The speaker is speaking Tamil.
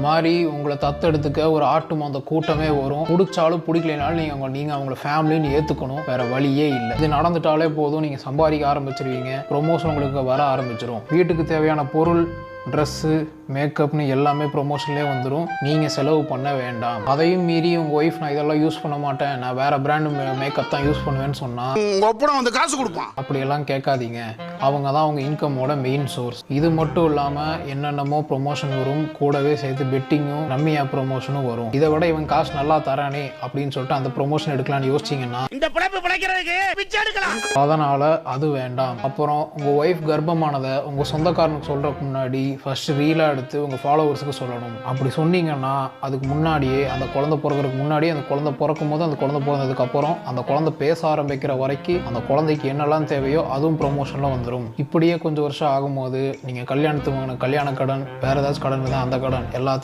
இந்த மாதிரி உங்களை தத்தெடுத்துக்க ஒரு ஆட்டு மாந்த கூட்டமே வரும். பிடிச்சாலும் பிடிக்கலைனாலும் நீங்கள் அவங்கள ஃபேமிலின்னு ஏற்றுக்கணும். வேற வழியே இல்லை. இது நடந்துட்டாலே போதும், நீங்கள் சம்பாதிக்க ஆரம்பிச்சிருவீங்க. ப்ரொமோஷன் உங்களுக்கு வர ஆரம்பிச்சிடும். வீட்டுக்கு தேவையான பொருள், ட்ரெஸ்ஸு, மேக்கப்னு எல்லாமே ப்ரொமோஷன்லேயே வந்துடும். நீங்கள் செலவு பண்ண வேண்டாம். அதையும் மீறி உங்கள் ஒய்ஃப் நான் இதெல்லாம் யூஸ் பண்ண மாட்டேன், நான் வேறு பிராண்டு மேக்கப் தான் யூஸ் பண்ணுவேன்னு சொன்னால் வந்து காசு கொடுப்பான். அப்படியெல்லாம் கேட்காதீங்க. அவங்க தான் அவங்க இன்கமோட மெயின் சோர்ஸ். இது மட்டும் இல்லாமல் என்னென்னமோ ப்ரொமோஷன் வரும், கூடவே சேர்த்து பெட்டிங்கும் ரம்மியா ப்ரொமோஷனும் வரும். இதை விட இவன் காசு நல்லா தரானே அப்படின்னு சொல்லிட்டு அந்த ப்ரொமோஷன் எடுக்கலாம்னு யோசிச்சிங்கன்னா அதனால் அது வேண்டாம். அப்புறம் உங்கள் ஒய்ஃப் கர்ப்பமானதை உங்கள் சொந்தக்காரனுக்கு சொல்கிறதுக்கு முன்னாடி ஃபர்ஸ்ட் ரீலாக எடுத்து உங்கள் ஃபாலோவர்ஸுக்கு சொல்லணும். அப்படி சொன்னீங்கன்னா அதுக்கு முன்னாடியே, அந்த குழந்தை பிறகுறதுக்கு முன்னாடியே, அந்த குழந்தை பிறக்கும் போது, அந்த குழந்தை பிறந்ததுக்கப்புறம், அந்த குழந்தை பேச ஆரம்பிக்கிற வரைக்கும் அந்த குழந்தைக்கு என்னெல்லாம் தேவையோ அதுவும் ப்ரொமோஷனில் வந்துடும். இப்படியே கொஞ்சம் வருஷம் ஆகும்போது நீங்கள் கல்யாணத்துக்கு கல்யாண கடன், வேறு ஏதாச்சும் கடன் தான், அந்த கடன் எல்லாத்தையும்